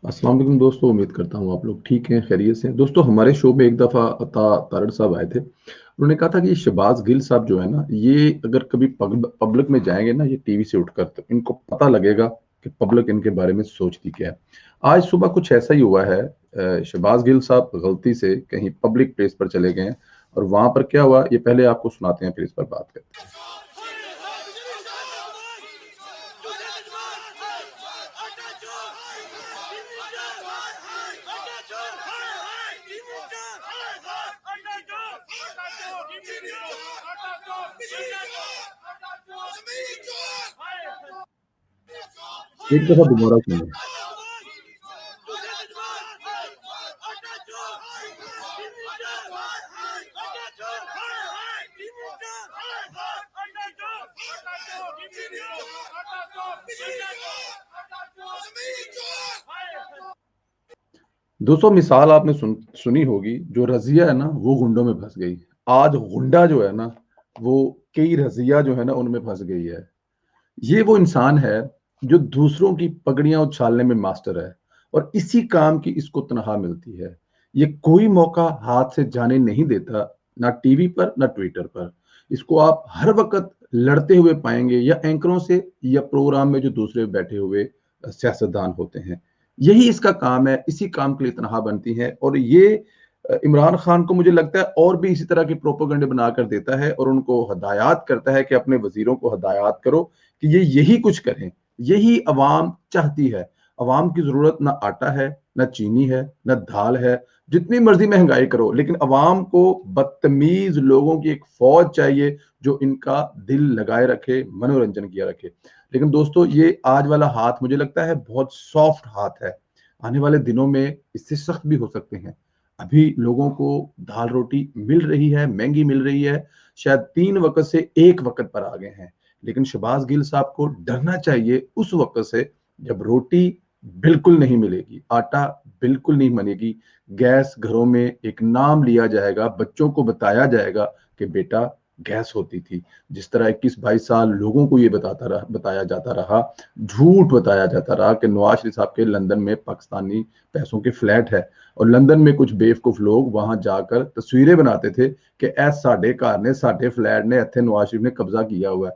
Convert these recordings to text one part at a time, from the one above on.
अस्सलाम वालेकुम दोस्तों, उम्मीद करता हूँ आप लोग ठीक हैं, खैरियत से हैं। दोस्तों हमारे शो में एक दफ़ा अता तारड़ साहब आए थे। उन्होंने कहा था कि ये शहबाज गिल साहब जो है ना, ये अगर कभी पब्लिक में जाएँगे ना, ये टीवी से उठकर, तो इनको पता लगेगा कि पब्लिक इनके बारे में सोचती क्या है। आज सुबह कुछ ऐसा ही हुआ है। शहबाज गिल साहब गलती से कहीं पब्लिक प्लेस पर चले गए हैं और वहाँ पर क्या हुआ, ये पहले आपको सुनाते हैं, फिर इस पर बात करते हैं। एक दफ़ा दोबारा सुनिए। दोस्तों मिसाल आपने सुनी होगी, जो रज़िया है ना वो गुंडों में फँस गई। आज गुंडा जो है ना, वो कई रज़िया जो है ना उनमें फँस गई है। ये वो इंसान है जो दूसरों की पगड़ियाँ उछालने में मास्टर है और इसी काम की इसको तनख्वाह मिलती है। ये कोई मौका हाथ से जाने नहीं देता, ना टीवी पर ना ट्विटर पर। इसको आप हर वक़्त लड़ते हुए पाएँगे, या एंकरों से या प्रोग्राम में जो दूसरे बैठे हुए सियासतदान होते हैं। यही इसका काम है, इसी काम के लिए तनख्वाह बनती है और ये इमरान खान को मुझे लगता है और भी इसी तरह के प्रोपेगेंडे बनाकर देता है और उनको हदायत करता है कि अपने वज़ीरों को हदायत करो कि ये यही कुछ करें। यही अवाम चाहती है। अवाम की ज़रूरत ना आटा है, ना चीनी है, ना दाल है। जितनी मर्ज़ी महँगाई करो, लेकिन अवाम को बदतमीज़ लोगों की एक फ़ौज चाहिए जो इनका दिल लगाए रखे, मनोरंजन किया रखे। लेकिन दोस्तों ये आज वाला हाथ मुझे लगता है बहुत सॉफ्ट हाथ है। आने वाले दिनों में इससे सख्त भी हो सकते हैं। अभी लोगों को दाल-रोटी मिल रही है, महँगी मिल रही है, शायद 3 वक़्त से 1 वक़्त पर आ गए हैं। लेकिन शहबाज गिल साहब को डरना चाहिए उस वक़्त से जब रोटी बिल्कुल नहीं मिलेगी, आटा बिल्कुल नहीं बनेगी, गैस घरों में एक नाम लिया जाएगा, बच्चों को बताया जाएगा कि बेटा गैस होती थी। जिस तरह 21-22 साल लोगों को ये बताया जाता रहा, झूठ बताया जाता रहा कि नवाज शरीफ साहब के लंदन में पाकिस्तानी पैसों के फ्लैट है और लंदन में कुछ बेवकूफ लोग वहां जाकर तस्वीरें बनाते थे कि ऐ साडे घर ने, साडे फ्लैट ने, इत्थे नवाज शरीफ ने कब्जा किया हुआ है।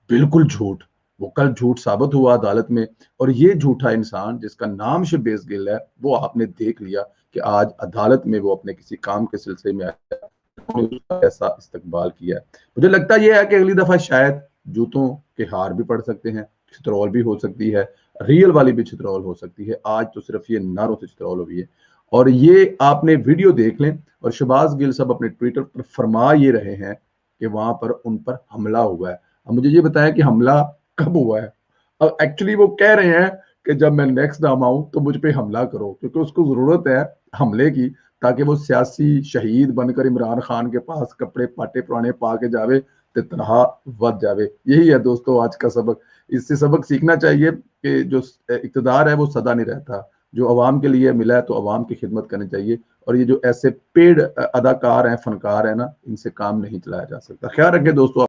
बिल्कुल झूठ। वो कल झूठ साबित हुआ अदालत में और ये झूठा इंसान जिसका नाम शहबाज गिल है, वो आपने देख लिया कि आज अदालत में वो अपने किसी काम के सिलसिले में आया, उसका ऐसा इस्तकबाल किया है। मुझे लगता ये है कि अगली दफा शायद जूतों के हार भी पड़ सकते हैं, छितरौल भी हो सकती है, रियल वाली भी छितरौल हो सकती है। आज तो सिर्फ ये नारों से छितरौल हुई है और ये आपने वीडियो देख लें। और शहबाज गिल साहब अपने ट्विटर पर फरमा ये रहे हैं कि वहां पर उन पर हमला हुआ है। अब मुझे ये बताया कि हमला कब हुआ है। अब एक्चुअली वो कह रहे हैं कि जब मैं नेक्स्ट टाइम आऊं तो मुझ पे हमला करो, क्योंकि उसको जरूरत है हमले की, ताकि वो सियासी शहीद बनकर इमरान खान के पास कपड़े पाटे पुराने पा के जावे ते तनहा वध जावे। यही है दोस्तों आज का सबक। इससे सबक सीखना चाहिए कि जो इक़्तिदार है वो सदा नहीं रहता। जो अवाम के लिए मिला है तो अवाम की खिदमत करनी चाहिए और ये जो ऐसे पेड अदाकार हैं, फनकार हैं ना, इनसे काम नहीं चलाया जा सकता। ख्याल रखें दोस्तों।